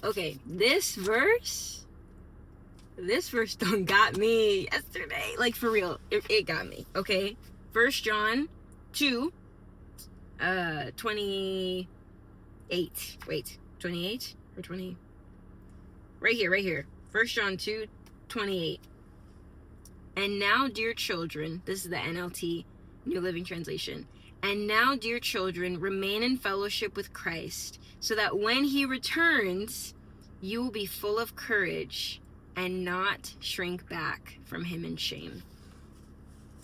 Okay, this verse done got me yesterday. Like, for real, it got me. Okay, 1 John 2, 28. Wait, 28 or 20? Right here. 1 John 2, 28. And now, dear children, this is the NLT, New Living Translation. And now, dear children, remain in fellowship with Christ, so that when he returns, you will be full of courage and not shrink back from him in shame.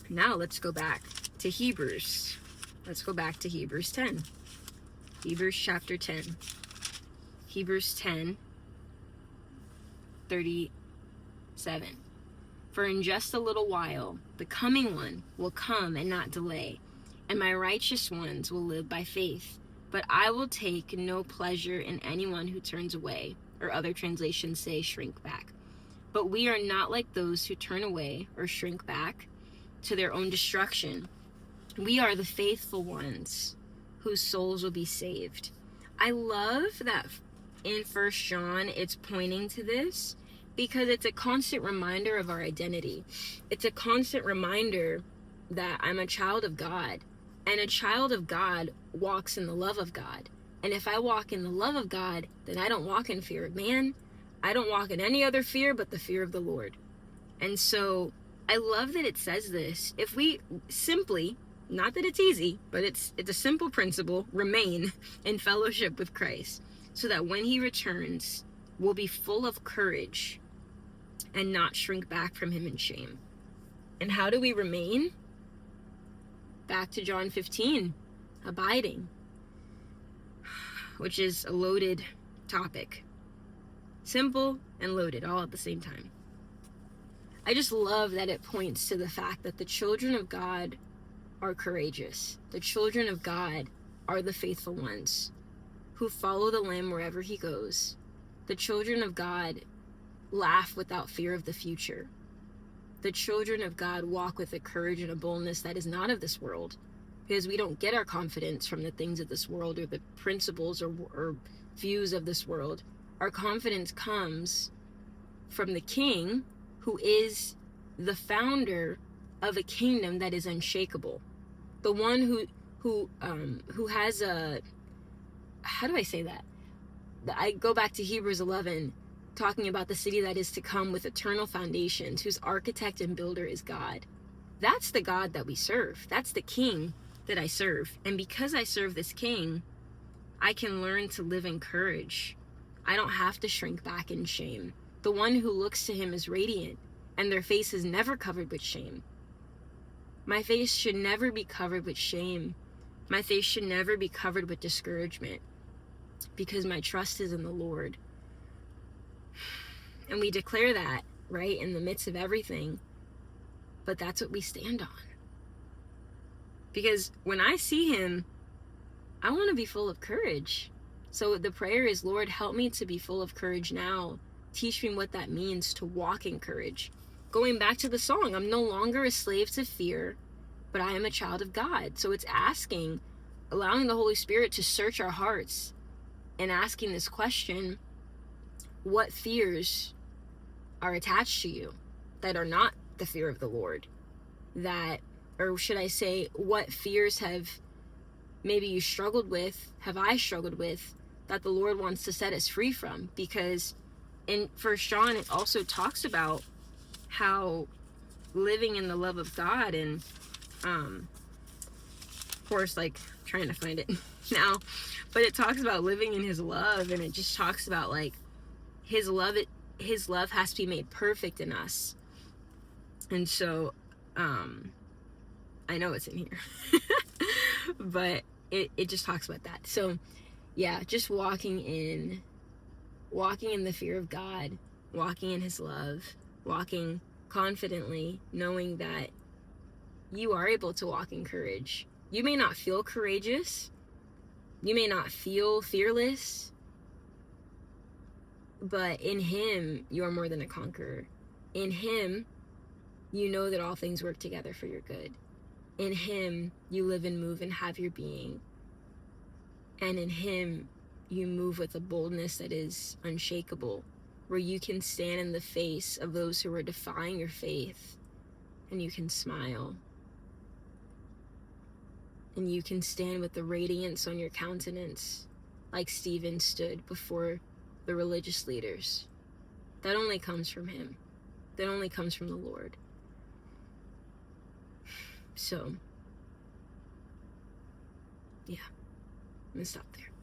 Now let's go back to Hebrews. Let's go back to Hebrews 10. Hebrews chapter 10. Hebrews 10, 37. For in just a little while, the coming one will come and not delay, and my righteous ones will live by faith. But I will take no pleasure in anyone who turns away, or other translations say shrink back. But we are not like those who turn away or shrink back to their own destruction. We are the faithful ones whose souls will be saved. I love that in 1 John it's pointing to this, because it's a constant reminder of our identity. It's a constant reminder that I'm a child of God, and a child of God walks in the love of God. And if I walk in the love of God, then I don't walk in fear of man. I don't walk in any other fear but the fear of the Lord. And so I love that it says this. If we simply, not that it's easy, but it's a simple principle, remain in fellowship with Christ, so that when he returns, we'll be full of courage and not shrink back from him in shame. And how do we remain? Back to John 15, abiding, which is a loaded topic. Simple and loaded all at the same time. I just love that it points to the fact that the children of God are courageous. The children of God are the faithful ones who follow the Lamb wherever he goes. The children of God laugh without fear of the future. The children of God walk with a courage and a boldness that is not of this world, because we don't get our confidence from the things of this world or the principles or views of this world. Our confidence comes from the King, who is the founder of a kingdom that is unshakable. The one who has a, how do I say that? I go back to Hebrews 11, talking about the city that is to come with eternal foundations, whose architect and builder is God. That's the God that we serve. That's the King that I serve. And because I serve this King, I can learn to live in courage. I don't have to shrink back in shame. The one who looks to him is radiant, and their face is never covered with shame. My face should never be covered with shame. My face should never be covered with discouragement, because my trust is in the Lord. And we declare that, right, in the midst of everything. But that's what we stand on. Because when I see him, I want to be full of courage. So the prayer is, Lord, help me to be full of courage now. Teach me what that means to walk in courage. Going back to the song, I'm no longer a slave to fear, but I am a child of God. So it's asking, allowing the Holy Spirit to search our hearts and asking this question, what fears are attached to you that are not the fear of the Lord? That, or should I say, what fears have maybe you struggled with, have I struggled with, that the Lord wants to set us free from? Because in 1 John, it also talks about how living in the love of God, and of course, like, trying to find it now, but it talks about living in his love, and it just talks about like his love has to be made perfect in us. And so I know it's in here but it just talks about that. So yeah, just walking in the fear of God, walking in his love, walking confidently, knowing that you are able to walk in courage. You may not feel courageous, you may not feel fearless, but in him, you are more than a conqueror. In him, you know that all things work together for your good. In him, you live and move and have your being. And in him, you move with a boldness that is unshakable, where you can stand in the face of those who are defying your faith, and you can smile. And you can stand with the radiance on your countenance, like Stephen stood before the religious leaders. That only comes from him. That only comes from the Lord. So, yeah, I'm gonna stop there.